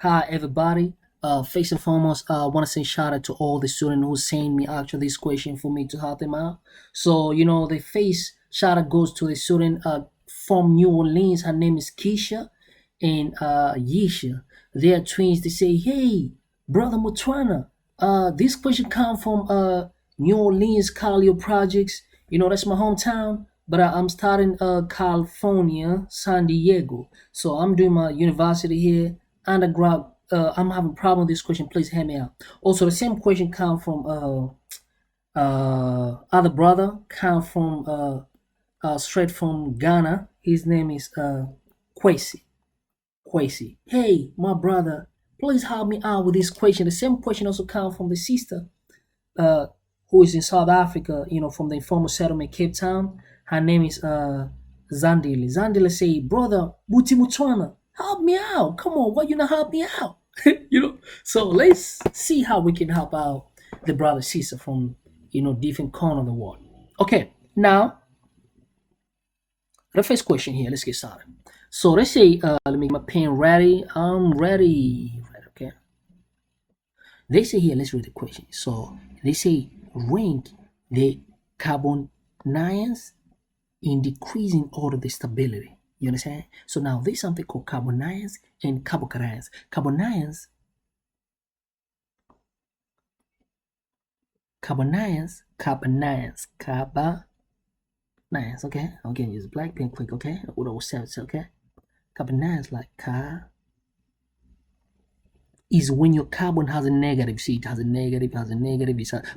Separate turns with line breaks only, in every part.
Hi everybody. First and foremost, I want to say shout out to all the students who sent me actually this question for me to help them out. So the face shout out goes to the student from New Orleans. Her name is Keisha and Yisha. They are twins. They say, "Hey, brother Mutwana, this question come from New Orleans, Calio Projects. That's my hometown, but I'm starting California, San Diego. So I'm doing my university here undergrad. I'm having problem with this question. Please help me out. Also, the same question come from other brother, come from straight from Ghana. His name is Kwesi. Kwesi. Hey, my brother, please help me out with this question. The same question also come from the sister uh, who is in South Africa. From the informal settlement, Cape Town. Her name is Zandile. Zandile say, brother, Buti Mutwana, help me out. Come on, why you not help me out? So let's see how we can help out the brother sister from different corner of the world. Okay, now the first question here. Let's get started. So let's say let me get my pen ready. I'm ready. Right, okay. They say here. Let's read the question. So they say rank the carbanions in decreasing order the stability. You understand? So now there's something called carbanions and carbocations. Carbanions, okay? Again, use black pen quick, okay? What I was saying, okay? Carbanions like car is when your carbon has a negative. See, it has a negative,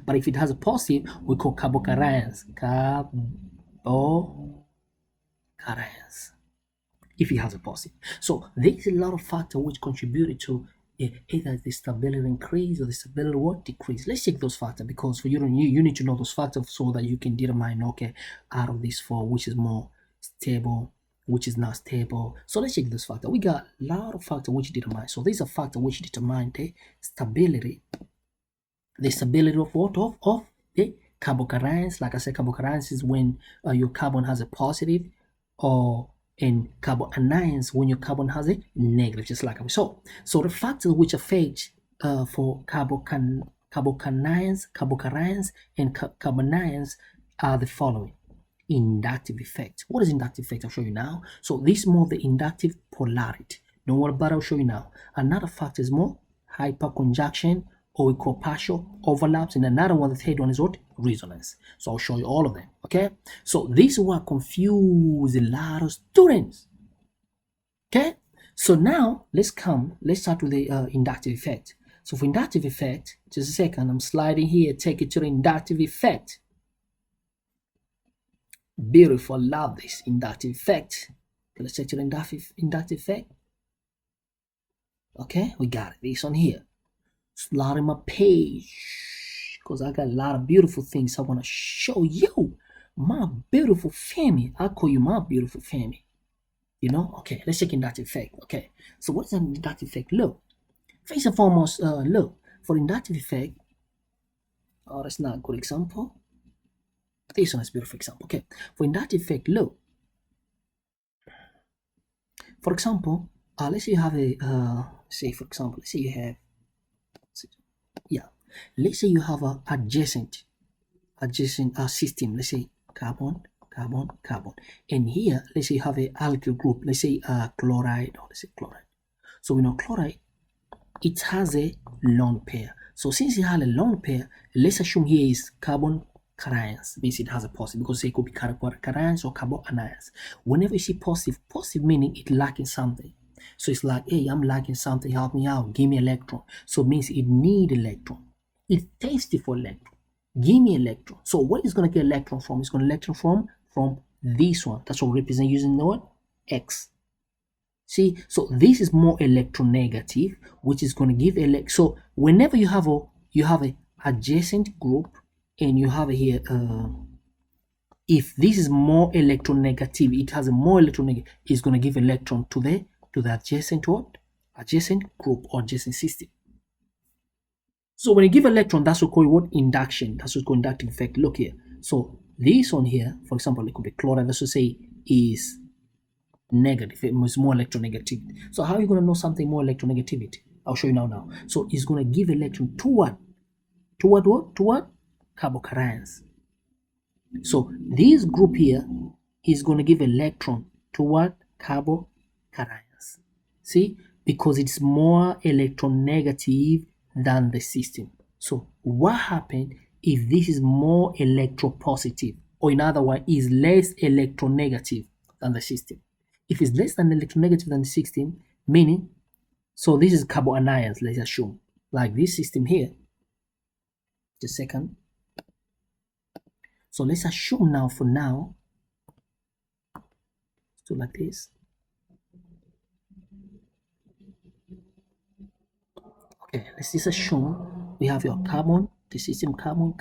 but if it has a positive, we call carbocations. Carbocations. If it has a positive. So there's a lot of factors which contributed to either the stability increase or the stability what decrease. Let's check those factors because for you need to know those factors so that you can determine, okay, out of these four, which is more stable, which is not stable. So let's check this factor. We got a lot of factors which determine. So these are factors which determine the stability. The stability of what? Of the carbocations. Like I said, carbocations is when your carbon has a positive, or in carbanions when your carbon has a negative, just like I saw. So the factors which affect for carbocations and carbanions are the following. Inductive effect. What is inductive effect? I'll show you now. So this is more the inductive polarity. Don't worry about it, I'll show you now. Another factor is more hyperconjuction, or we call partial overlaps, and another one, the third one is what? Resonance. So I'll show you all of them, okay? So this is what confuse a lot of students, okay? So now let's start with the inductive effect. So for inductive effect, just a second, I'm sliding here, take it to the inductive effect. Beautiful, love this inductive effect. Okay, let's check to the inductive effect. Okay, we got it. This one here. Slide in my page because I got a lot of beautiful things I want to show you. My beautiful family. I call you my beautiful family. Okay, let's check inductive effect. Okay, so what is an inductive effect? Look, first and foremost, look, for inductive effect, oh, that's not a good example. This one is a beautiful example. Okay, for inductive effect, look, for example, let's say you have a let's say you have, yeah, let's say you have a adjacent system. Let's say carbon, and here let's say you have a alkyl group. Let's say chloride, or let's say chloride. So we know chloride, it has a lone pair. So since it has a lone pair, let's assume here is carbon cations, means it has a positive, because it could be cations or carbanions. Whenever you see positive meaning it lacking something. So it's like, hey, I'm lacking something, help me out, give me electron. So it means it need electron. It's thirsty for electron. Give me electron. So what is going to get electron from? It's going to electron from this one. That's what we represent using the word X. See, so this is more electronegative, which is going to give so whenever you have a adjacent group, and you have here if this is more electronegative, it has a more electronegative, it's going to give electron to the adjacent group or adjacent system. So when you give electron, that's what we call what? Induction. That's what we call inductive effect. Look here. So this one here, for example, it could be chloride. Let's just say is negative. It was more electronegativity. So how are you going to know something more electronegativity? I'll show you now. So it's going to give electron toward what? Toward carbocations. So this group here is going to give electron toward carbocations. See, because it's more electronegative than the system. So what happened if this is more electropositive, or in other words, is less electronegative than the system? If it's less than electronegative than the system, meaning, so this is carbanions, let's assume, like this system here. Just a second. So let's assume now, for now, so like this. Okay, let's just assume we have your carbon, the system carbon,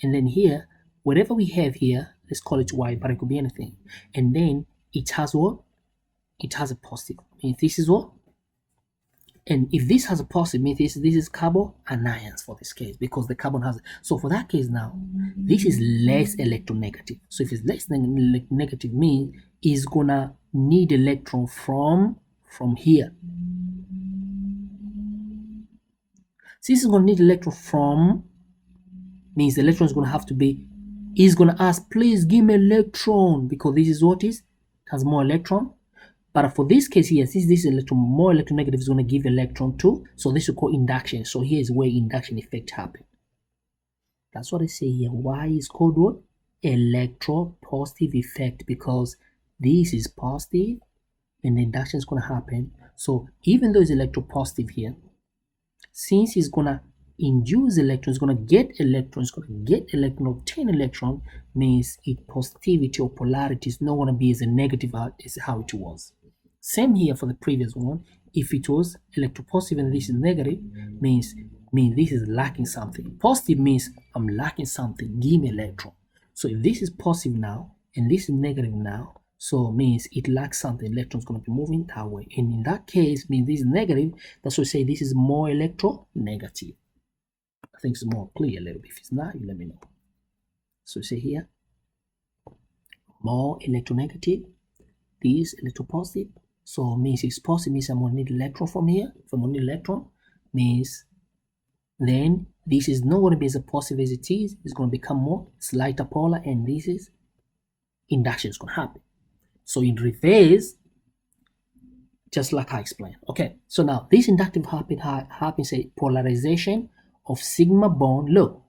and then here, whatever we have here, let's call it Y, but it could be anything. And then it has what? It has a positive. Means this is what? And if this has a positive, means this is carbanions for this case, because the carbon has. So for that case now, this is less electronegative. So if it's less than negative, means it's gonna need electron from here. Since it's gonna need electron from, means the electron is gonna have to be, is gonna ask, please give me electron, because this is what is, it has more electron. But for this case here, since this electron more electronegative is going to give electron too, so this we call induction. So here is where induction effect happens. That's what I say here. Why is called what? Electropositive effect, because this is positive and the induction is going to happen. So even though it's electropositive here, since it's going to induce electron, it's going to get electron, obtain electron, means its positivity or polarity is not going to be as a negative as how it was. Same here for the previous one. If it was electropositive and this is negative, means this is lacking something. Positive means I'm lacking something, give me electron. So if this is positive now and this is negative now, so means it lacks something, electron is going to be moving that way. And in that case, means this is negative, that's why we say this is more electronegative. I think it's more clear a little bit. If it's not, you let me know. So say here, more electronegative, this electropositive. So means it's positive, means I'm going to need electron from here. If I'm going to need electron, means then this is not going to be as positive as it is. It's going to become more slighter polar, and this is induction is going to happen. So in reverse, just like I explained. Okay, so now this inductive happens a polarization of sigma bond. Look,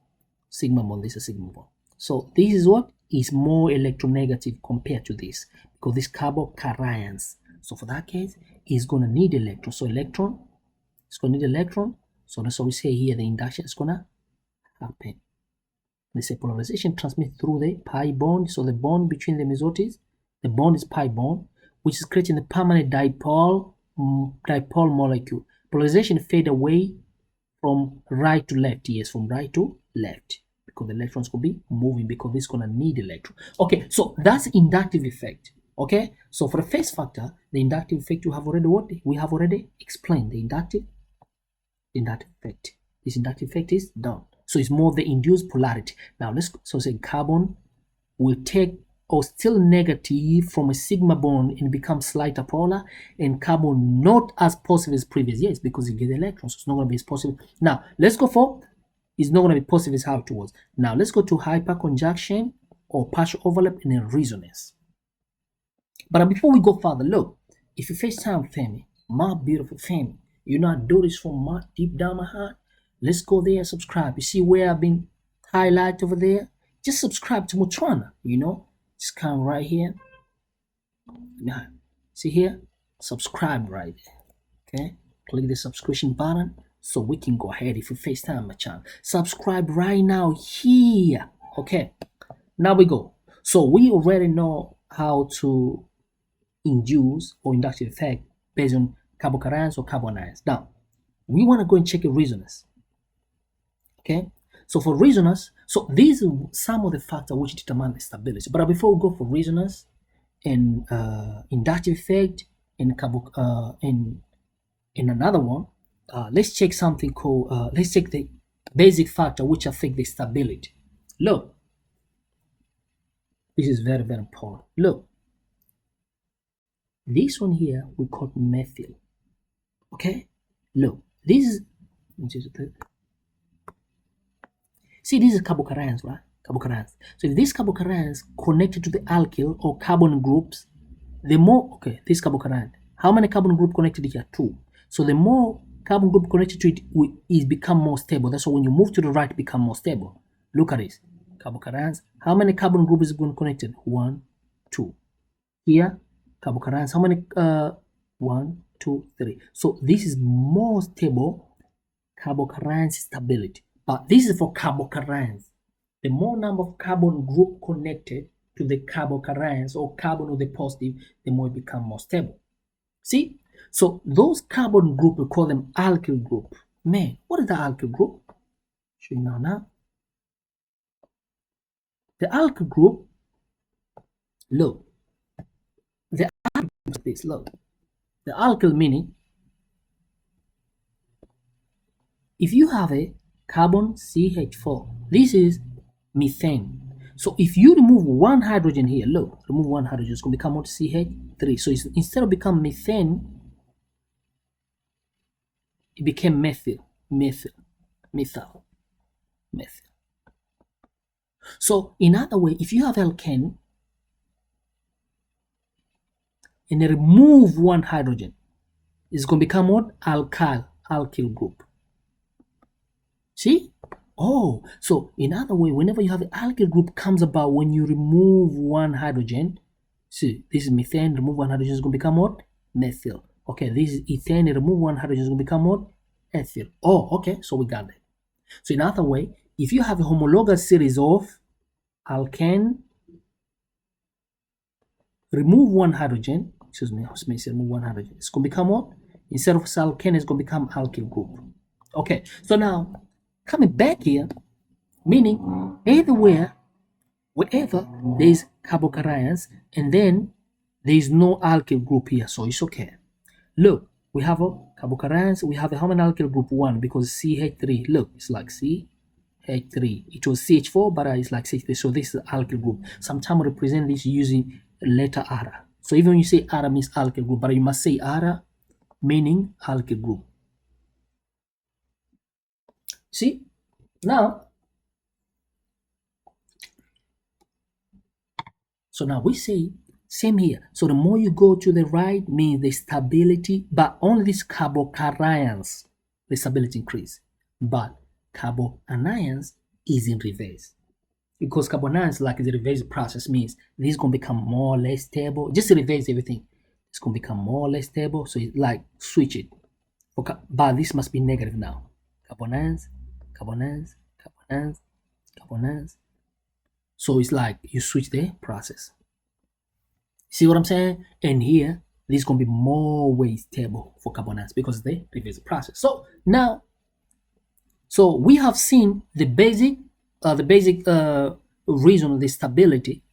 sigma bond, this is sigma bond. So this is what is more electronegative compared to this, because this carbocations. So for that case, it's going to need electron. So electron, it's going to need electron. So that's what we say here, the induction is going to happen. They say polarization transmits through the pi bond. So the bond between them is what is? The bond is pi bond, which is creating a permanent dipole molecule. Polarization fade away from right to left. Yes, from right to left, because the electrons could be moving, because it's going to need electron. Okay, so that's inductive effect. Okay, so for the first factor, the inductive effect, we have already explained the inductive effect. This inductive effect is done. So it's more the induced polarity. Now let's say carbon will take or still negative from a sigma bond and become slighter polar, and carbon not as positive as previous. Yes, because it gets electrons, so it's not going to be as positive. Now let's go for, it's not going to be positive as how it was. Now let's go to hyperconjuction or partial overlap and then resonance. But before we go further, look, if you first time family, my beautiful family, you know I do this from my deep down my heart. Let's go there and subscribe. You see where I've been highlighted over there? Just subscribe to Mutwana, you know. Just come right here. Now, see here? Subscribe right there. Okay? Click the subscription button so we can go ahead. If you first time my channel, subscribe right now here. Okay? Now we go. So we already know how to induce or inductive effect based on carbocations or carbanions. Now, we want to go and check a resonance. Okay, so for resonance, so these are some of the factors which determine the stability. But before we go for resonance and inductive effect and another one, let's check something called let's check the basic factor which affect the stability. Look, this is very, very important. Look, this one here we call methyl. Okay, look, This is, see, this is carbocations, right? Carbocations. So if these carbocations connected to the alkyl or carbon groups, the more, okay, this carbocation, how many carbon group connected here? 2. So the more carbon group connected to it is become more stable. That's why when you move to the right, it become more stable. Look at this. Carbocations. How many carbon group is going connected? 1, 2. Here, carbocations. How many? 1, 2, 3. So this is more stable carbocation stability. But this is for carbocations. The more number of carbon group connected to the carbocations or carbon with the positive, the more it become more stable. See? So those carbon group, we call them alkyl group. Man, what is the alkyl group? Show you now. The alkyl group, look. The alkyl group is this, look. The alkyl meaning, if you have a carbon CH4, this is methane. So if you remove one hydrogen here, look, remove one hydrogen, it's going to become what? CH3. So instead of become methane, it became methyl. So in other way, if you have alkane and remove one hydrogen, it's going to become what? Alkyl group. See? Oh, so in other way, whenever you have an alkyl group comes about when you remove one hydrogen. See, this is methane, remove one hydrogen is going to become what? Methyl. Okay, this is ethane, remove one hydrogen is going to become what? Ethyl. Oh, okay, so we got that. So in other way, if you have a homologous series of alkane, remove one hydrogen, remove one hydrogen, it's going to become what? Instead of alkane, it's going to become alkyl group. Okay, so now, coming back here, meaning everywhere, wherever there is carbocations, and then there is no alkyl group here, so it's okay. Look, we have a carbocations, we have a how many alkyl group? 1, because CH3, look, it's like CH3. It was CH4, but it's like CH3, so this is alkyl group. Sometimes represent this using letter ARA. So even when you say ARA means alkyl group, but you must say ARA meaning alkyl group. See? Now, so now we say, same here. So the more you go to the right means the stability, but only these carbocations, the stability increase. But carbanions is in reverse. Because carbanions, like the reverse process, means this is going to become more or less stable. Just reverse everything. It's going to become more or less stable. So it's like switch it. Okay, but this must be negative now. Carbanions. So it's like you switch the process. See what I'm saying? And here, this is going to be more way stable for carbanions because they reverse the process. So now, so we have seen the basic reason of the stability.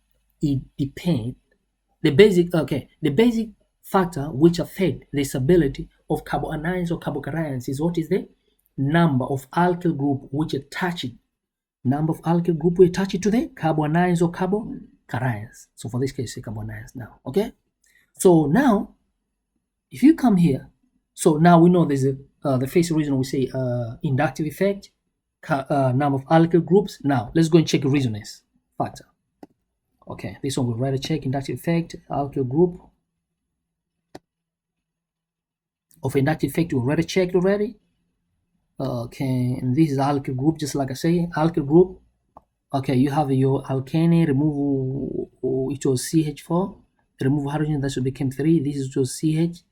It depends. The basic factor which affect the stability of carbanions or carbocations is what is the number of alkyl group which attach it. Number of alkyl group we attach it to the carbanions or carbocations. So for this case, say carbanions now. Okay. So now, if you come here, so now we know there's the first reason we say inductive effect, number of alkyl groups. Now let's go and check resonance factor. Okay, this one we'll write a check inductive effect, alkyl group. Of inductive effect, we already checked already. Okay, and this is alkyl group, just like I say, alkyl group. Okay, you have your alkane, remove it was CH4, remove hydrogen, that should become 3. This is just CH4,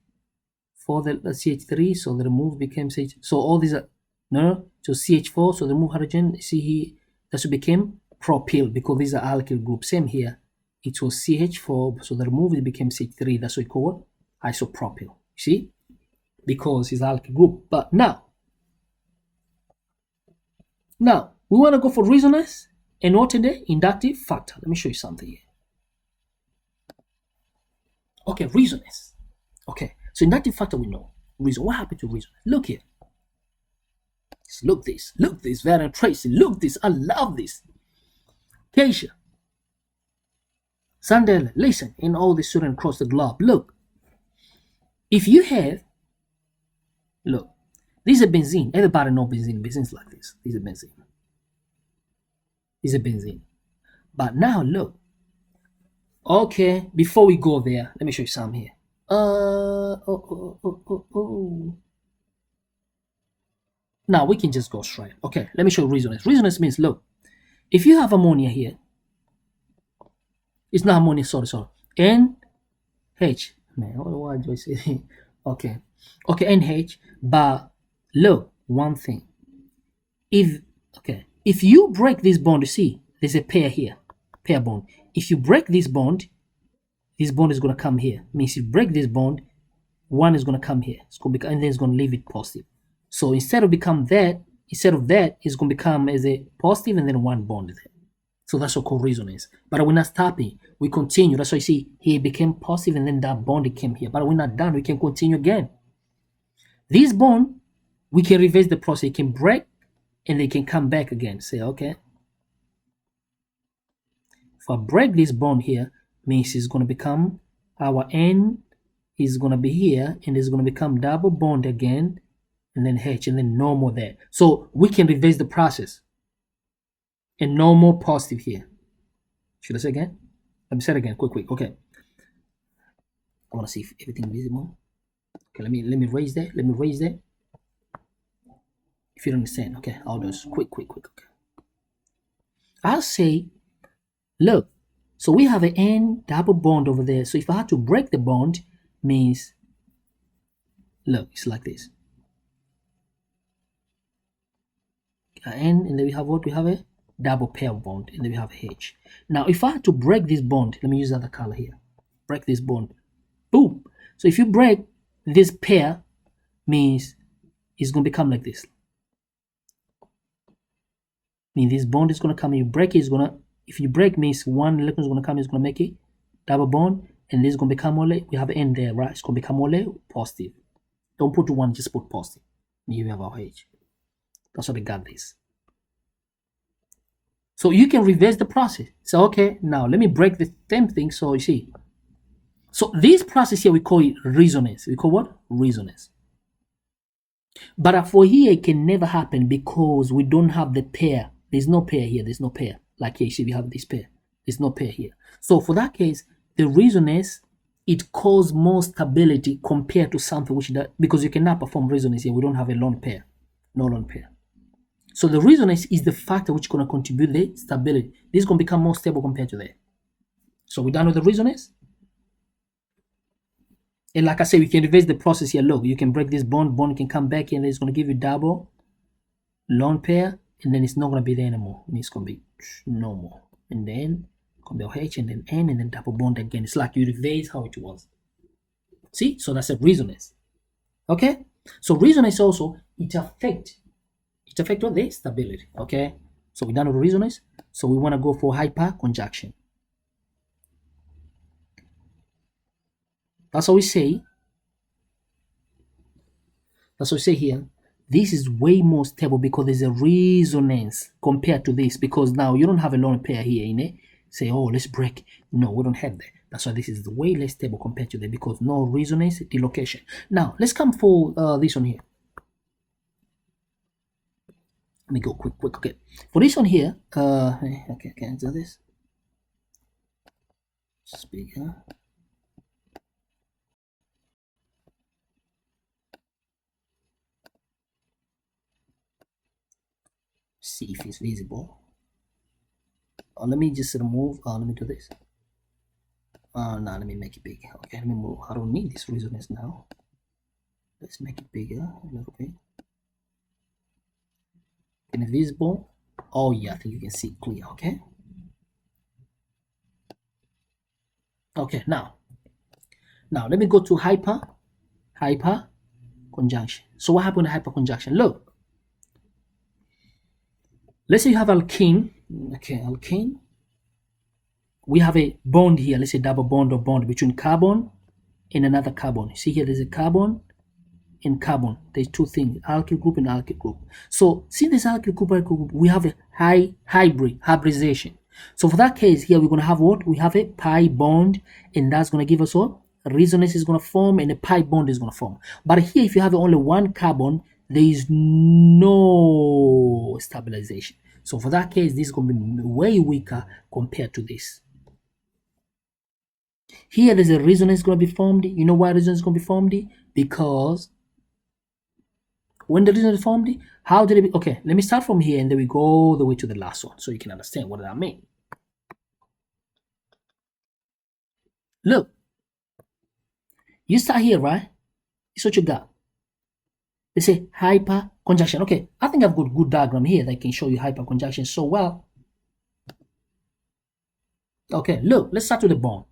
the CH3, so the remove became CH. So all these are so CH4, so the remove hydrogen, see here, that should become propyl because these are alkyl group. Same here, it was CH4, so the remove it became CH3, that's what we call isopropyl. See, because it's alkyl group. But now we want to go for resonance and what in the inductive factor. Let me show you something here. Okay, resonance. Okay, so inductive factor we know. Reason. What happened to resonance? Look here. Look this. Look this. Very Tracy. Look this. I love this. Keisha. Sandel, listen, and all the students across the globe. Look. If you have, look, This is a benzene. Everybody know benzene. Benzene is like this. This is a benzene. This is a benzene. But now look. Okay, before we go there, let me show you some here. Now we can just go straight. Okay, let me show you resonance. Resonance means, look, if you have ammonia here, it's not ammonia, sorry. NH. Man, what do I say? Okay, NH. But look, one thing. If you break this bond, you see, there's a pair here, pair bond. If you break this bond is going to come here. Means you break this bond, one is going to come here. It's going to become, and then it's going to leave it positive. So instead of that, it's going to become as a positive and then one bond there. So that's what called resonance. But we're not stopping. We continue. That's why you see here it became positive and then that bond came here. But we're not done. We can continue again. This bond, we can reverse the process. It can break and they can come back again. Say, okay. If I break this bond here, means it's going to become, our N is going to be here and it's going to become double bond again and then H and then no more there. So we can reverse the process and no more positive here. Should I say again? Let me say it again, quick. Okay. I want to see if everything is visible. Okay, let me raise that. If you don't understand, okay, I'll do this quick. Okay. I'll say, look, so we have an N double bond over there. So if I had to break the bond, means, look, it's like this. N, and then we have what? We have a double pair bond, and then we have a H. Now, if I had to break this bond, let me use the other color here. Break this bond. Boom. So if you break this pair, means it's going to become like this. Mean this bond is going to come, you break it, it's going to, if you break, means one electron is going to come, it's going to make it double bond, and this is going to become only, we have an N there, right? It's going to become only positive. Don't put one, just put positive. Here we have our H. That's why we got this. So you can reverse the process. So, okay, now let me break the same thing. So you see, so this process here, we call it resonance. We call what? Resonance. But for here, it can never happen because we don't have the pair. There's no pair here. There's no pair. Like here, you see, we have this pair. There's no pair here. So for that case, the resonance, it causes more stability compared to something which does, because you cannot perform resonance here. We don't have a lone pair. No lone pair. So the resonance is the factor which is going to contribute the stability. This is going to become more stable compared to that. So we're done with the resonance. And like I said, we can reverse the process here. Look, you can break this bond can come back and it's going to give you double lone pair, and then it's not going to be there anymore. It's going to be no more. And then it's going to be H and then N and then double bond again. It's like you reverse how it was. See? So that's a resonance. Okay? So resonance also, it affects what? The stability. Okay? So we're done with resonance. So we want to go for hyperconjuction. That's what we say. That's what we say here. This is way more stable because there's a resonance compared to this, because now you don't have a lone pair here in it. Say, oh, let's break. No, we don't have that. That's why this is way less stable compared to that, because no resonance, delocation. Now, let's come for this one here. Let me go quick. Okay. For this one here, okay, can I do this? Just bigger. See if it's visible. Let me just remove. Let me do this. No, let me make it big. Okay, let me move. I don't need this resonance now. Let's make it bigger a little bit. Invisible. Oh yeah, I think you can see clear. Okay. Okay, now let me go to hyperconjuction. So what happened to hyperconjuction? Look. Let's say you have alkene. Okay, alkene. We have a bond here. Let's say double bond or bond between carbon and another carbon. See here, there's a carbon and carbon. There's two things, alkyl group and alkyl group. So since this alkyl group, we have a hybridization. So for that case here, we're going to have what? We have a pi bond, and that's going to give us what? Resonance is going to form, and a pi bond is going to form. But here, if you have only one carbon, there is no stabilization. So for that case, this is going to be way weaker compared to this. Here, there's a resonance going to be formed. You know why resonance is going to be formed? Because when the resonance is formed, how did it be? Okay, let me start from here and then we go all the way to the last one so you can understand what that means. Look, you start here, right? It's what you got. They say hyperconjuction. Okay, I think I've got good diagram here that can show you hyperconjuction so well. Okay, look, let's start with the bond.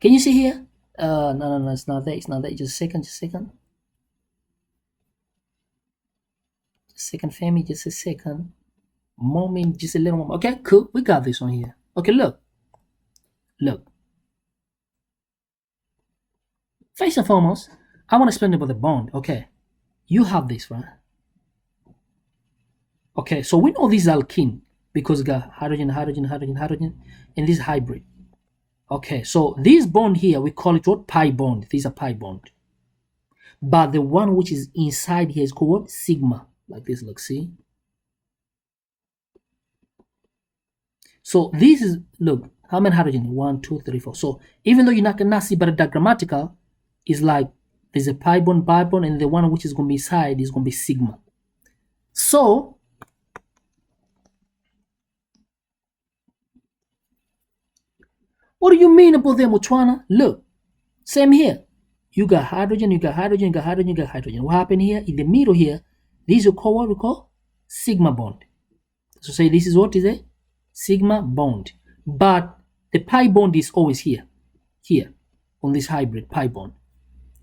Can you see here? No, it's not there. It's not there. Just a second. Just a second, Femi. Just a second. Moment, just a little moment. Okay, cool. We got this one here. Okay, look. First and foremost, I want to explain about the bond. Okay, you have this, right? Okay, so we know this is alkene because we got hydrogen, and this hybrid. Okay, so this bond here, we call it what? Pi bond. This is a pi bond. But the one which is inside here is called what? Sigma. Like this, look, see? So this is, look, how many hydrogen? 1, 2, 3, 4. So even though you're not gonna see, but the diagrammatical is like there's a pi bond, and the one which is gonna be inside is gonna be sigma. So what do you mean about them, Mutwana? Look, same here. You got hydrogen, you got hydrogen, you got hydrogen, you got hydrogen. What happened here? In the middle here, this is called what we call sigma bond. So say this is what is a sigma bond. But the pi bond is always here on this hybrid pi bond.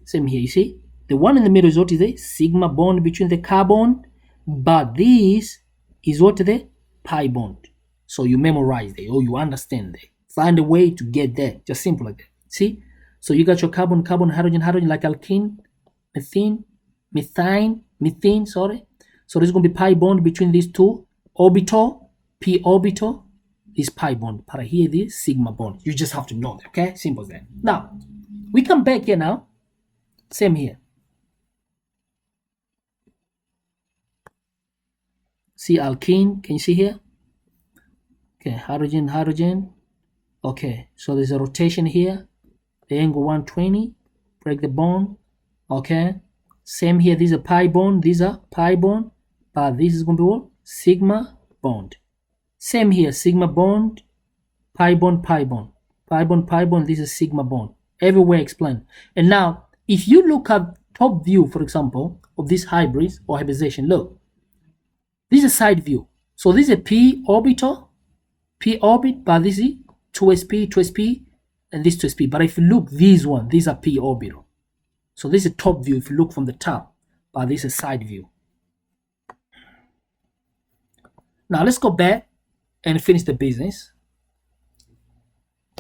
Same here, you see? The one in the middle is what is a sigma bond between the carbon, but this is what the pi bond. So you memorize there, or you understand there. Find a way to get there, just simple like that. See? So you got your carbon, hydrogen, like alkene, methane, sorry. So there's going to be pi bond between these two orbital, p orbital, is pi bond. But here this sigma bond. You just have to know that, okay? Simple as that. Now, we come back here now. Same here. See alkene, can you see here? Okay, hydrogen. Okay, so there's a rotation here. The angle 120, break the bond. Okay, same here. These are pi bond. These are pi bond, but this is going to be what? Sigma bond. Same here, sigma bond, pi bond. This is sigma bond. Everywhere explained. And now, if you look at top view, for example, of these hybrids or hybridization, look, this is side view. So this is a p orbital, but this is 2sp, and this 2sp. But if you look, these are p orbital. So this is top view if you look from the top, but this is side view. Now let's go back and finish the business.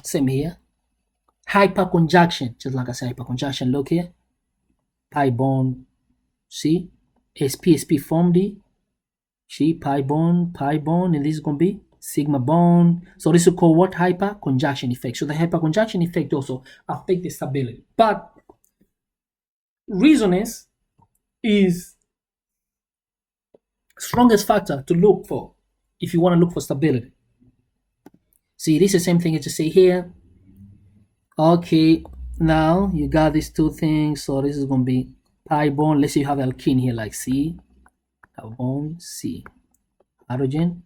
Same here. Hyperconjuction, just like I said, hyperconjuction. Look here. Pi bond, see? sp formed. See, pi bond, and this is going to be sigma bond. So this is called what? Hyperconjuction effect. So the hyperconjuction effect also affects the stability. But resonance is strongest factor to look for if you want to look for stability. See, this is the same thing as you say here. Okay, now you got these two things. So this is going to be pi bond. Let's say you have alkene here like C, carbon, C, hydrogen.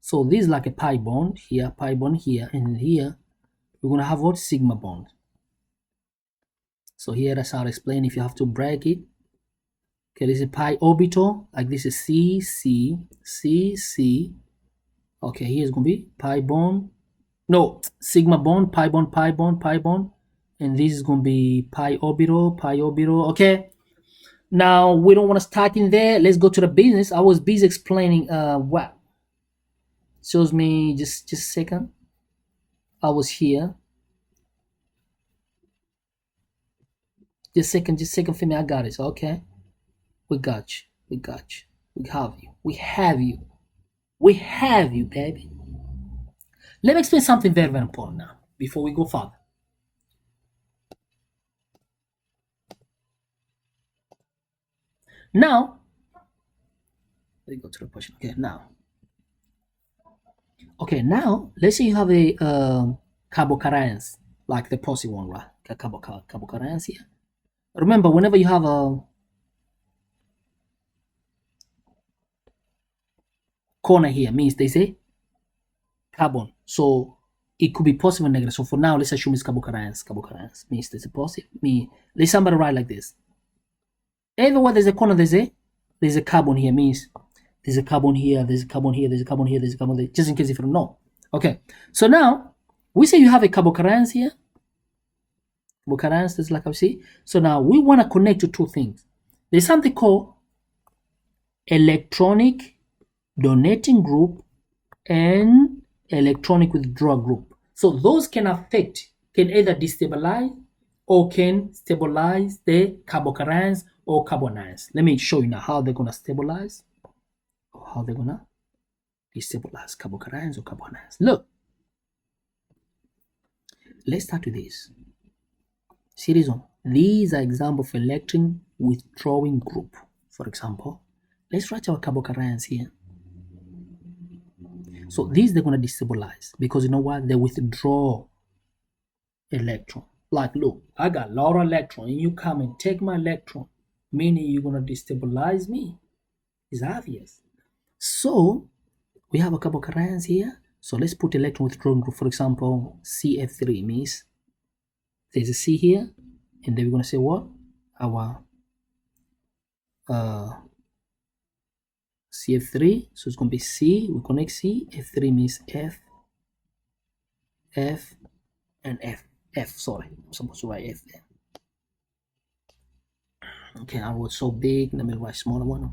So this is like a pi bond here, and here we're going to have what? Sigma bond. So here, that's how I explain if you have to break it. Okay, this is pi orbital, like this is C. Okay, here's going to be pi bond. No, sigma bond, pi bond. And this is going to be pi orbital. Okay. Now, we don't want to start in there. Let's go to the business. I was busy explaining what. Shows me, just a second. I was here. Just a second for me. I got it. Okay. We got you. We have you, baby. Let me explain something very, very important now before we go further. Now, let me go to the question. Now let's say you have a carbocations, like the positive one, right? Carbocations here. Remember, whenever you have a corner here, means there's a carbon. So it could be positive or negative. So for now, let's assume it's carbocations. Carbocations means there's a positive. Let's somebody write like this. Everywhere there's a corner, there's a carbon here, means there's a carbon here, there's a carbon here, there's a carbon here, there's a carbon there, just in case if you don't know. Okay, so now we say you have a carbocations here. Carbocations, that's like I see. So now we want to connect to two things. There's something called electronic donating group and electronic withdrawal group. So those can either destabilize or can stabilize the carbocations or carbanions. Let me show you now how they're gonna stabilize or how they're gonna destabilize carbocations or carbanions. Look, let's start with this. See this one. These are examples of electron withdrawing group. For example, let's write our carbocations here. So these they're gonna destabilize because you know what? They withdraw electron. Like, look, I got a lot of electron and you come and take my electron, meaning you're gonna destabilize me. It's obvious. So we have a carbocations here. So let's put electron withdrawing group. For example, CF3 means there's a C here, and then we're gonna say what? Our CF3. So it's gonna be C. We connect C. F3 means F, F, and F. Sorry, I'm supposed to write F there. Okay, I wrote so big. Let me write smaller one.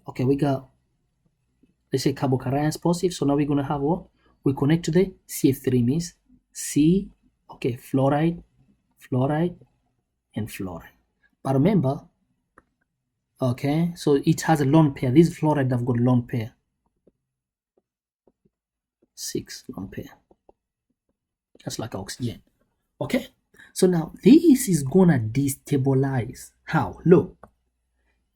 Okay, we got, let's say carbocations positive. So now we're gonna have what? We connect to the CF3 means C. Okay, fluoride, and fluoride. But remember, okay, so it has a lone pair. This fluoride have got lone pair. 6 lone pair. Just like oxygen. Okay, so now this is gonna destabilize. How? Look,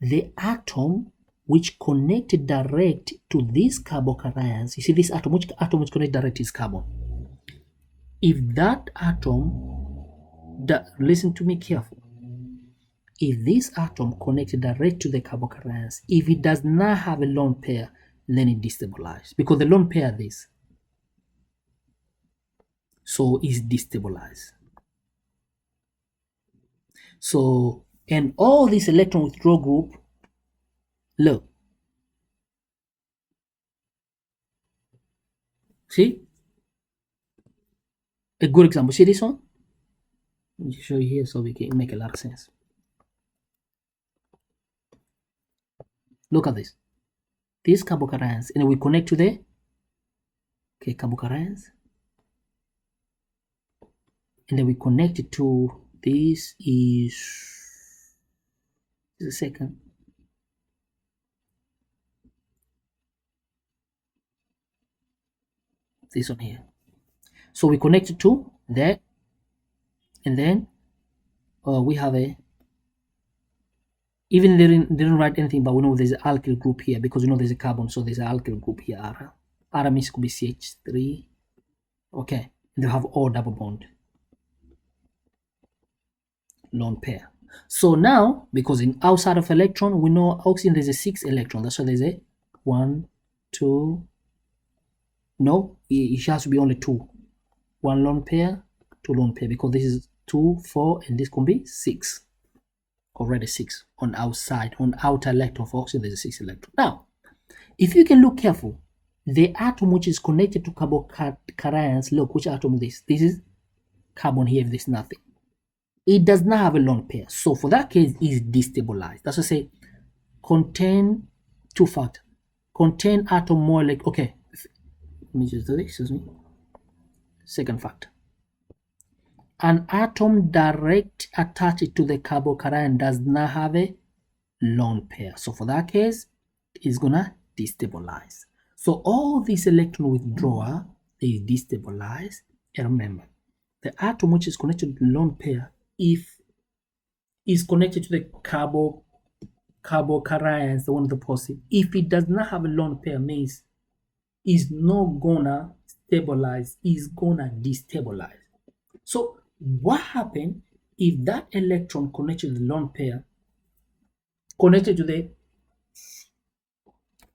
the atom which connected direct to this carbocations. You see this atom, which atom which connected direct is carbon. If that atom, listen to me carefully. If this atom connected direct to the carbocations, if it does not have a lone pair, then it destabilizes because the lone pair is this. So it's destabilized. So, and all this electron withdrawal group, look, see, a good example. See this one? Let me show you here so we can make a lot of sense. Look at this. This carbocations, and we connect to the carbocations, and then we connect it to this is a second. This one here. So we connect it to that, and then we have a, even they didn't write anything, but we know there's an alkyl group here because you know there's a carbon, so there's an alkyl group here. Ara means could be CH3. Okay, and they have O double bond, lone pair. So now, because in outside of electron, we know oxygen there's a 6 electron. That's why there's a 1, 2. No, it has to be only 2. 1 lone pair, 2 lone pair, because this is 2, 4, and this can be 6. Already 6 on outside, on outer electron for oxygen, there's a 6 electron. Now, if you can look careful, the atom which is connected to carbocations, look, which atom is this? This is carbon here, if there's nothing. It does not have a lone pair. So for that case, it's destabilized. That's what I say, contain 2 factor. Contain atom more like, okay, let me just do this, excuse me. Second factor. An atom direct attached to the carbocation does not have a lone pair. So for that case, it's gonna destabilize. So all these electron withdrawal, they destabilize. And remember, the atom which is connected to the lone pair, if is connected to the carbocations, the one of the positive. If it does not have a lone pair, means it's not gonna stabilize, it's gonna destabilize. So what happens if that electron connected to the lone pair, connected to the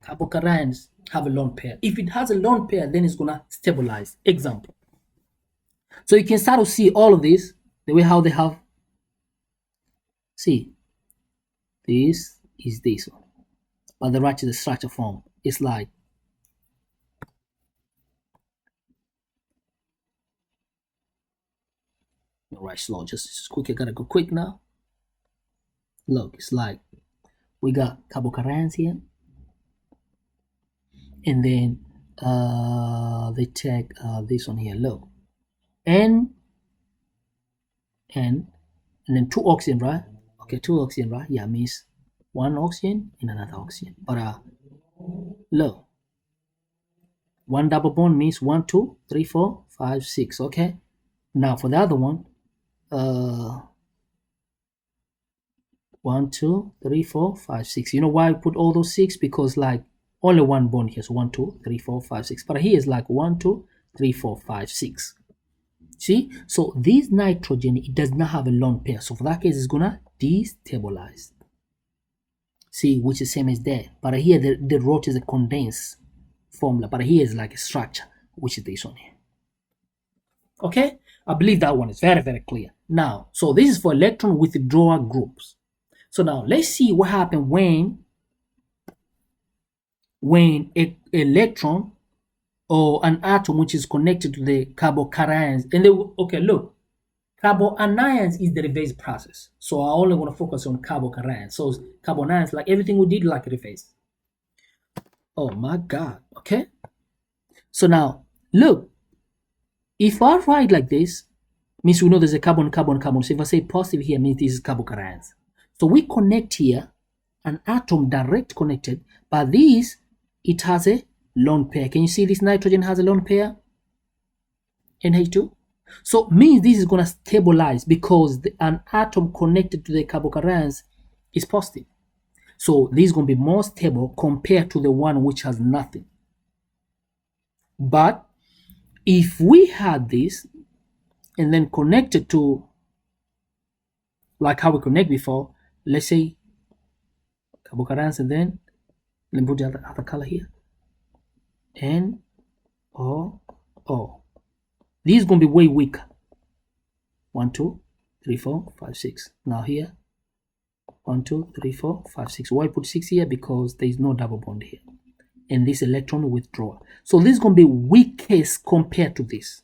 carbocations have a lone pair? If it has a lone pair, then it's gonna stabilize. Example. So you can start to see all of this, the way how they have, see, this is this one. But the right to the structure form, it's like, right, slow, just quick, I gotta go quick now. Look, it's like, we got carbocations here, and then they take this one here, look, N, and then two oxygen, right? Okay, two oxygen, right? Yeah, means one oxygen and another oxygen. But look, one double bond means 1, 2, 3, 4, 5, 6. Okay. Now for the other one, 1, 2, 3, 4, 5, 6. You know why I put all those 6? Because like only one bond here. So 1, 2, 3, 4, 5, 6. But here is like 1, 2, 3, 4, 5, 6. See? So this nitrogen, it does not have a lone pair. So for that case, it's gonna destabilize. See, which is same as that. But here the rot is a condensed formula. But here is like a structure, which is this one here. Okay? I believe that one is very, very clear. Now, so this is for electron withdrawal groups. So now let's see what happens when an electron or an atom which is connected to the carbocations, and they, okay, look, carbanions is the reverse process. So I only want to focus on carbocations. So carbanions, like everything we did, like reverse. Oh my God. Okay. So now look, if I write like this, means we know there's a carbon, carbon, carbon. So if I say positive here, means this is carbocations. So we connect here an atom direct connected, but this, it has a lone pair. Can you see this nitrogen has a lone pair? NH2. So means this is going to stabilize because an atom connected to the carbocations is positive. So this is going to be more stable compared to the one which has nothing. But if we had this and then connected to, like how we connect before, let's say carbocations, and then let me put the other color here, N O O. This is going to be way weaker. 1, 2, 3, 4, 5, 6. Now here, 1, 2, 3, 4, 5, 6. Why put 6 here? Because there is no double bond here. And this electron withdrawal. So this is going to be weakest compared to this.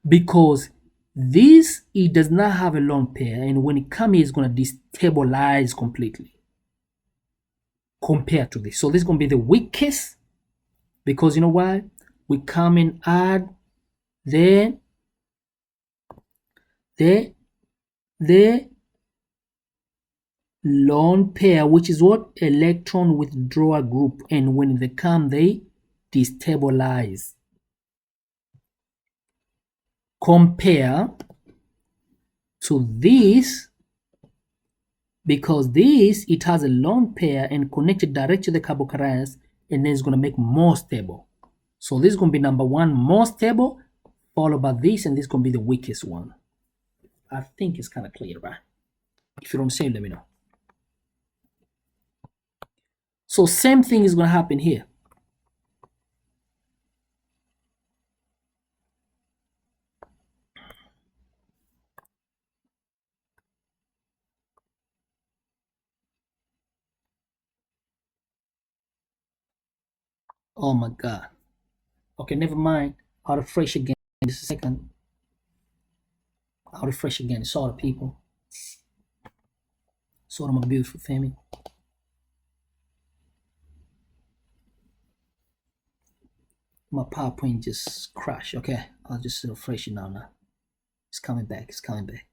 Because this, it does not have a lone pair. And when it comes here, it's going to destabilize completely. Compared to this. So this is going to be the weakest. Because you know why? We come and add the lone pair, which is what? Electron withdrawal group. And when they come, they destabilize. Compare to this, because this, it has a lone pair and connected directly to the carbocations, and then it's going to make more stable. So this is going to be number 1, more stable, followed by this, and this is going to be the weakest one. I think it's kind of clear, right? If you don't say, let me know. So same thing is going to happen here. Oh my God. Okay, never mind. I'll refresh again in just a second. I'll refresh again. Sorry, people. Sorry, my beautiful family. My PowerPoint just crashed. Okay, I'll just refresh it now. It's coming back. It's coming back.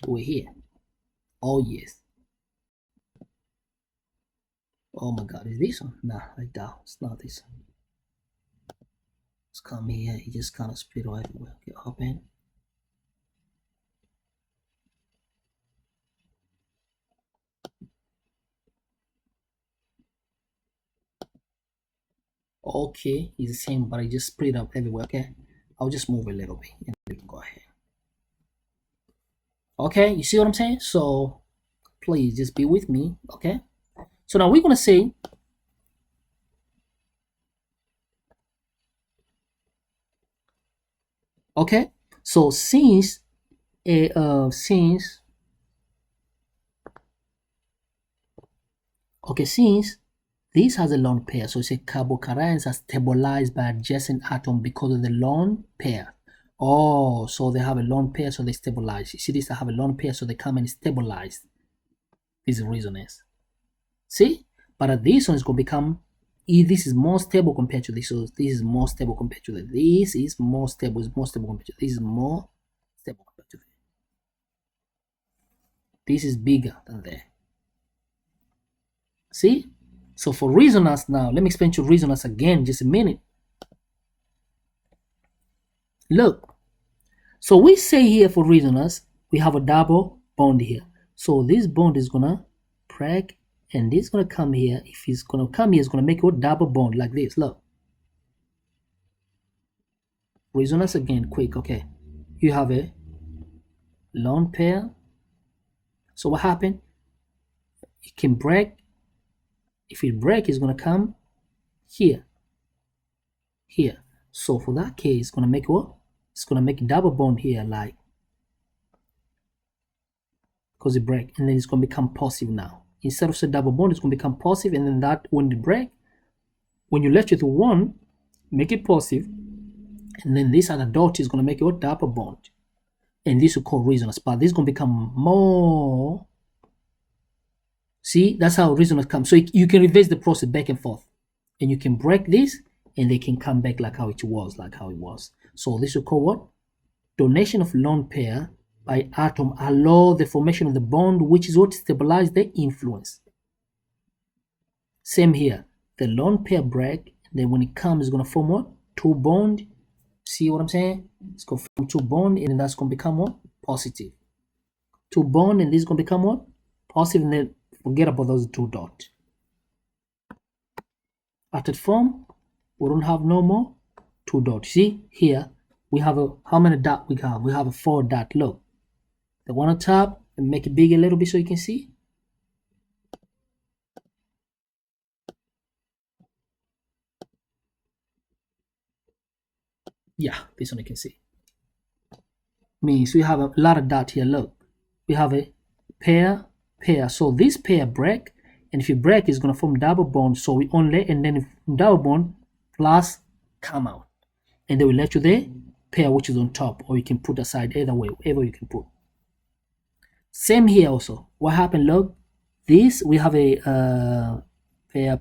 We're here. Oh, yes. Oh my God, is this one? Nah, I doubt it's not this one. Let's come here. It just kind of split everywhere. Okay, open. Okay, it's the same, but I just spread out everywhere. Okay, I'll just move a little bit and we can go ahead. Okay, you see what I'm saying? So please just be with me. Okay, so now we're gonna say, okay, so since this has a lone pair, so say carbocations are stabilized by adjacent atom because of the lone pair. Oh, so they have a lone pair, so they stabilize. You see this, I have a lone pair, so they come and stabilize. This is reasoners. See? But this one is going to become, this is more stable compared to this. So this is more stable compared to this. This is more stable, compared to this. This is more stable compared to this. This is bigger than there. See? So for reasoners now, let me explain to reasoners again, just a minute. Look, so we say here for reasoners, we have a double bond here. So this bond is gonna break, and this is gonna come here. If it's gonna come here, it's gonna make a double bond like this. Look. Reasoners again, quick, okay. You have a lone pair. So what happened? It can break. If it break, it's gonna come here. Here. So for that case, it's gonna make what? It's gonna make a double bond here, like, because it break, and then it's gonna become positive now. Instead of a double bond, it's gonna become positive, and then that when it break, when you're left with one, make it positive, and then this other dot is gonna make it a double bond, and this will call resonance. But this is gonna become more. See, that's how resonance comes. So you can reverse the process back and forth, and you can break this, and they can come back like how it was, So this will call what? Donation of lone pair by atom allow the formation of the bond, which is what stabilize the influence. Same here. The lone pair break, then when it comes, it's gonna form what? Two bond. See what I'm saying? It's gonna form two bond, and then that's gonna become what? Positive. Two bond, and this is gonna become what? Positive, and then forget about those two dots. After form, we don't have no more two dots. See here, we have how many dots we have? We have a 4 dot. Look, the one on top, and make it big a little bit so you can see. Yeah, this one you can see. Means we have a lot of dots here. Look, we have a pair. So this pair break, and if you break, it's gonna form double bond. So we only, and then if double bond plus come out, and they will let you the pair which is on top, or you can put aside either way, whatever you can put. Same here also. What happened? Look, this we have a pair.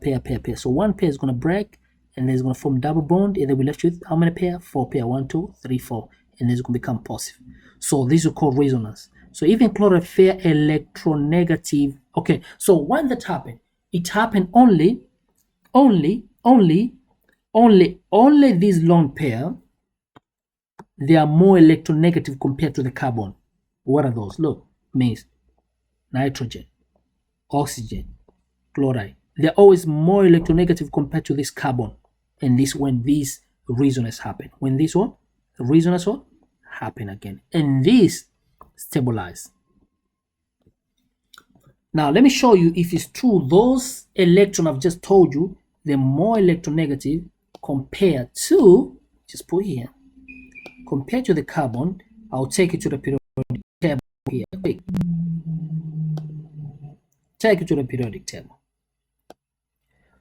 So one pair is gonna break, and then it's gonna form double bond, and then we left with how many pair? 4 pair. 1, 2, 3, 4, and then it's gonna become positive. So this is called resonance. So even chloride pair electronegative. Okay, so when that happened, it happened only this lone pair, they are more electronegative compared to the carbon. What are those? Look, means nitrogen, oxygen, chloride. They're always more electronegative compared to this carbon. And this when these resonance happen. When this one, the resonance one happen again. And this stabilize. Now let me show you if it's true. Those electrons I've just told you, they're more electronegative compared to, just put here, compared to the carbon. I'll take you to the periodic table here. Quick. Take you to the periodic table.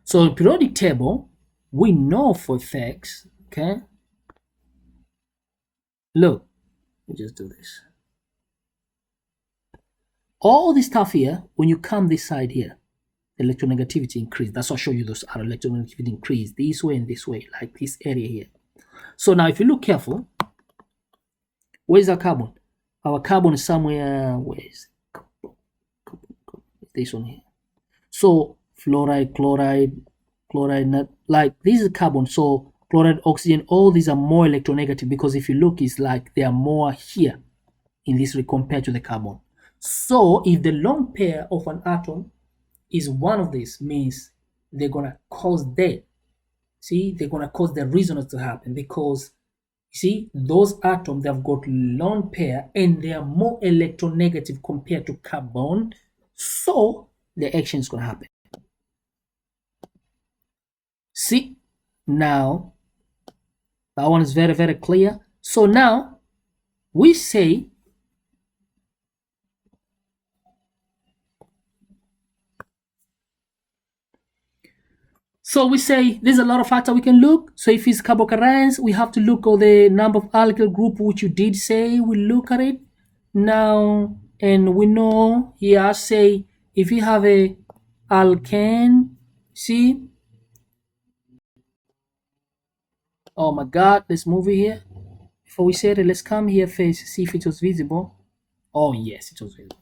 So the periodic table, we know for facts, okay? Look, let me just do this. All this stuff here, when you come this side here, the electronegativity increase. That's why I show you those are electronegativity increase this way and this way, like this area here. So now if you look careful, where's our carbon? Our carbon is somewhere, where is it? This one here. So fluoride, chloride, not like this is carbon. So chloride, oxygen, all these are more electronegative because if you look, it's like they are more here in this way compared to the carbon. So if the lone pair of an atom is one of these, means they're gonna cause death. see, they're gonna cause the resonance to happen because you see those atoms they've got lone pair and they are more electronegative compared to carbon, so the action is gonna happen. See, now that one is very, very clear. So now we say there's a lot of factors we can look. So if it's carbocations, we have to look at the number of alkyl group, which you did say we look at it now, and we know here. Say if you have a alkane, see. Oh my God, let's move it here. Before we say it, let's come here first, see if it was visible. Oh yes, it was visible.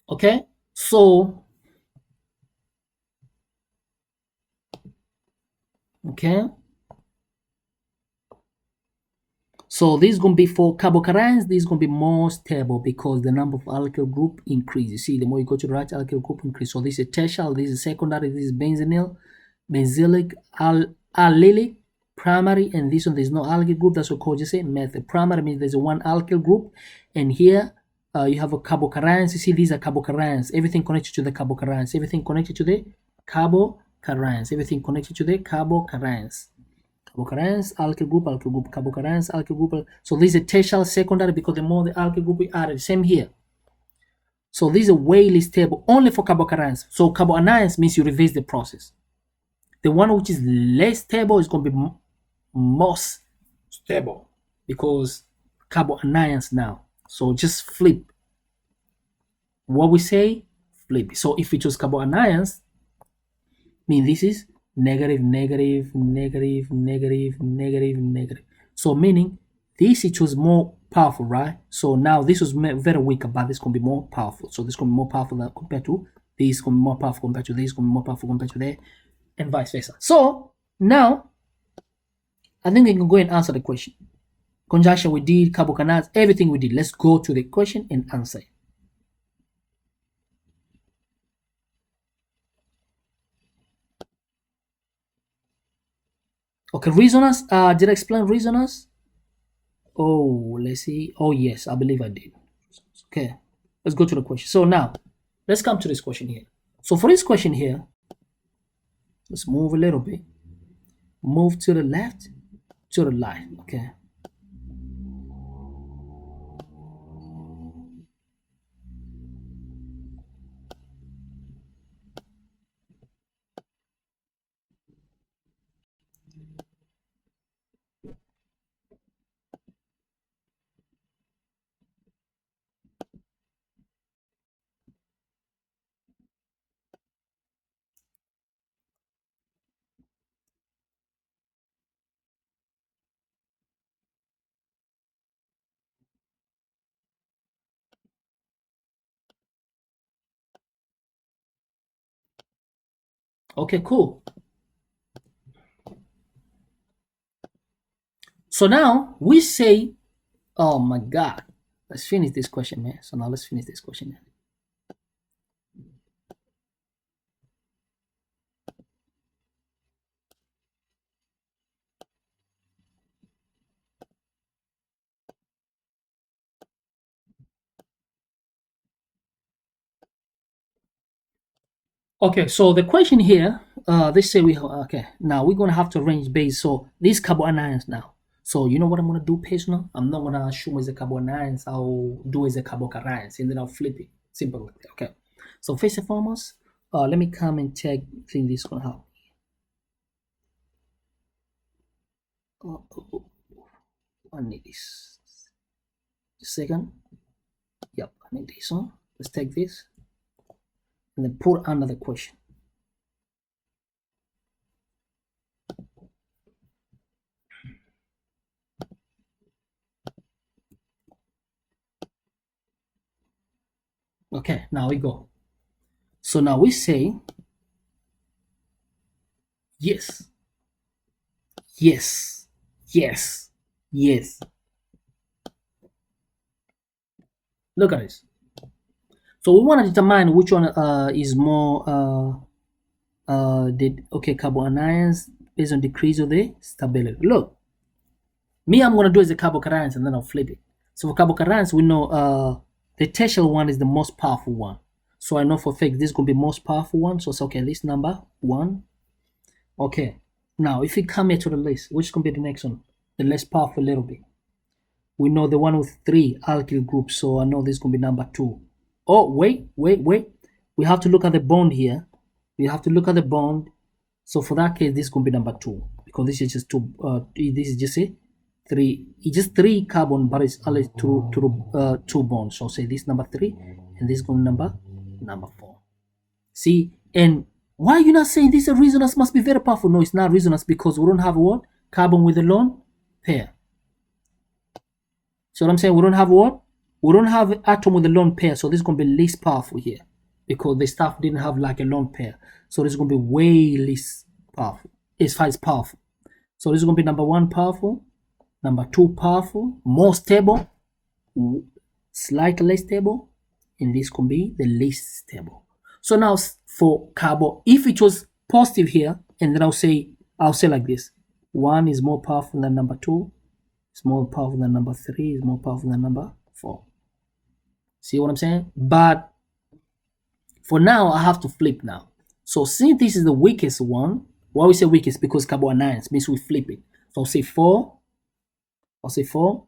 Okay, so okay. So this is going to be for carbocations, this is going to be more stable because the number of alkyl group increases. See, the more you go to the right, alkyl group increase. So this is tertiary, this is secondary, this is benzenyl, benzylic, allylic, primary, and this one there's no alkyl group. That's what we just say method. Primary means there's one alkyl group, and here you have a carbocations. You see, these are carbocations. Everything connected to the carbocations. Everything connected to the carbocations. Everything connected to the carbocations. Carbocations, alkyl group, carbocations, alkyl group. So this is tertiary, secondary because the more the alkyl group we added, same here. So this is way less stable only for carbocations. So carbanions means you reverse the process. The one which is less stable is going to be most stable because carbanions now. So just flip what we say, flip. So if we choose carbanions, mean this is negative, negative, negative, negative, negative, negative. So meaning this it was more powerful, right? So now this was very weak, but this can be more powerful. So this can be more powerful compared to this, can be more powerful compared to this, can be more powerful compared to that, and vice versa. So now I think we can go and answer the question. Conjunction we did, carbocations, everything we did. Let's go to the question and answer. Okay, resonance. Did I explain resonance? Oh, let's see. Oh, yes, I believe I did. Okay, let's go to the question. So now, let's come to this question here. So for this question here, let's move a little bit. Move to the left, to the right. Okay. Okay, cool. So now we say, oh my God, let's finish this question, man. So now let's finish this question, man. Okay, so the question here, they say okay, now we're gonna have to arrange base. So these carbanions now. So you know what I'm gonna do, personal? I'm not gonna assume as a carbanions. I'll do as a carbocations, and then I'll flip it. Simple like that. Okay. So first and foremost, let me come and check. I think this is gonna help. I need this. Just a second. Yep, I need this one. Let's take this and then put another question. Okay, now we go. So now we say yes, yes, yes, yes. Look at this. So we want to determine which one is more carbanions based on decrease of the stability. Look, me, I'm gonna do is the carbocations and then I'll flip it. So for carbocations, we know the tertiary one is the most powerful one. So I know for fake this is gonna be most powerful one. So it's okay, this number 1. Okay. Now if we come here to the list, which is gonna be the next one? The less powerful little bit. We know the one with 3 alkyl groups, so I know this is gonna be number 2. Oh, wait. We have to look at the bond here. We have to look at the bond. So for that case, this is gonna be number 2 because this is just 2. This is just a 3. It's just 3 carbon, but it's only 2 bonds. So say this number 3, and this is going number 4. See, and why are you not saying this resonance must be very powerful? No, it's not resonance because we don't have what? Carbon with a lone pair. So what I'm saying, we don't have what? We don't have atom with a lone pair, so this is going to be least powerful here because the stuff didn't have like a lone pair. So this is going to be way less powerful. As far as powerful. So this is going to be number 1 powerful, number 2 powerful, more stable, slightly less stable, and this can be the least stable. So now for carbo, if it was positive here, and then I'll say like this: 1 is more powerful than number 2, it's more powerful than number 3, is more powerful than number 4. See what I'm saying? But for now, I have to flip now. So since this is the weakest one, why we say weakest? Because carbanions means we flip it. So I'll say 4. I'll say 4.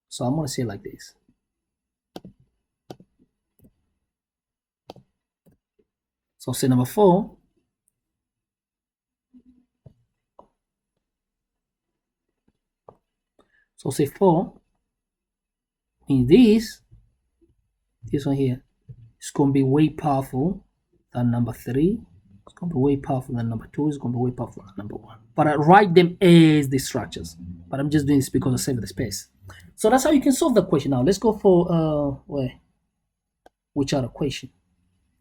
So I'm going to say like this. So I'll say number 4. So I'll say 4. In this one here, it's going to be way powerful than number 3. It's going to be way powerful than number 2. It's going to be way powerful than number 1. But I write them as the structures. But I'm just doing this because I save the space. So that's how you can solve the question. Now let's go for which other question?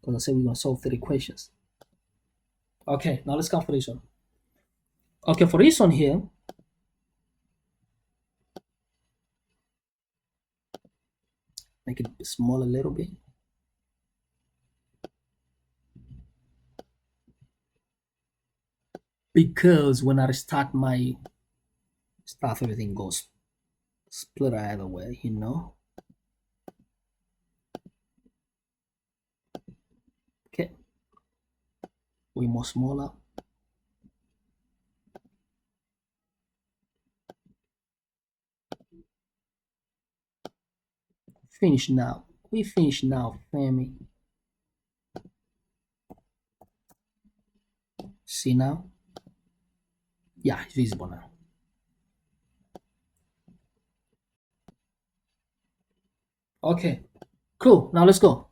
Because I said we're going to solve 3 questions. Okay, now let's come for this one. Okay, for this one here, make it small a little bit. Because when I start my stuff, everything goes split either way, you know. Okay, way more smaller. Finish now. We finish now, family. See now? Yeah, it's visible now. Okay, cool. Now let's go.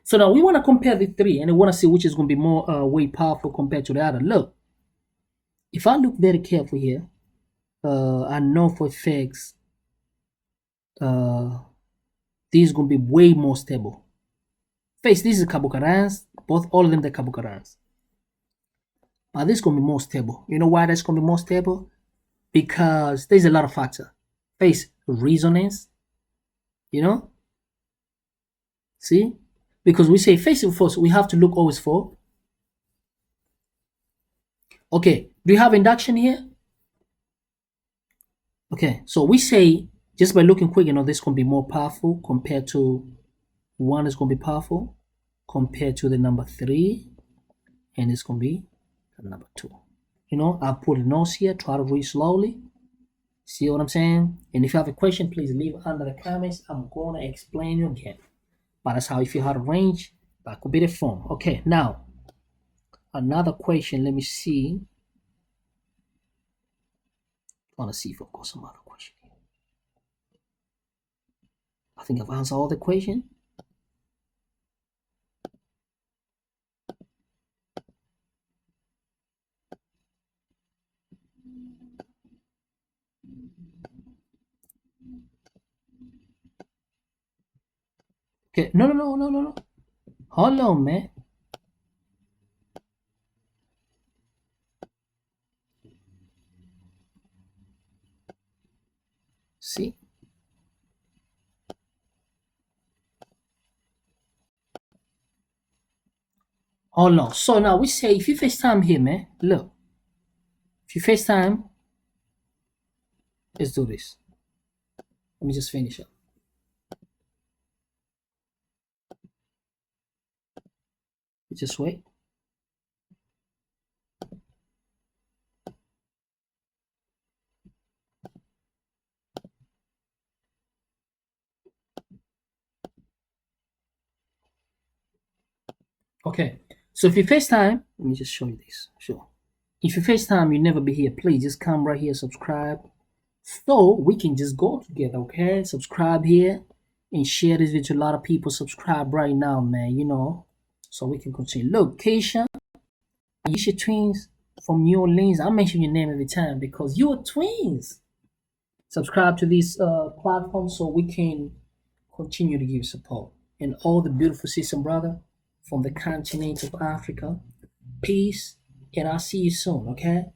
So now we want to compare the 3 and we want to see which is going to be more way powerful compared to the other. Look, if I look very careful here, I know for effects, this is going to be way more stable. Face, this is carbocations, all of them the carbocations. But this is going to be more stable. You know why that's going to be more stable? Because there's a lot of factor. Face, resonance, you know? See? Because we say face force, we have to look always for. Okay, do you have induction here? Okay, so we say just by looking quick, you know, this is going to be more powerful compared to 1 is going to be powerful compared to the number 3, and it's going to be the number 2. You know, I'll put a note here, try to read slowly. See what I'm saying? And if you have a question, please leave under the comments. I'm going to explain you again. But that's how, if you have a range, that could be the form. Okay, now, another question. Let me see. I want to see if I've got some other question here. I think I've answered all the question. Okay, no. Hold on, man. See? Oh no. So now we say if you FaceTime here, man, look. If you FaceTime, let's do this. Let me just finish up. Just wait. Okay. So if you FaceTime, let me just show you this. Sure. If you FaceTime, you never be here. Please just come right here, subscribe. So we can just go together, okay? Subscribe here and share this with a lot of people. Subscribe right now, man, you know. So we can continue. Look, Keisha, you should twins from New Orleans. I mention your name every time because you're twins. Subscribe to this platform so we can continue to give support. And all the beautiful sister and brother from the continent of Africa, peace, and I'll see you soon, okay?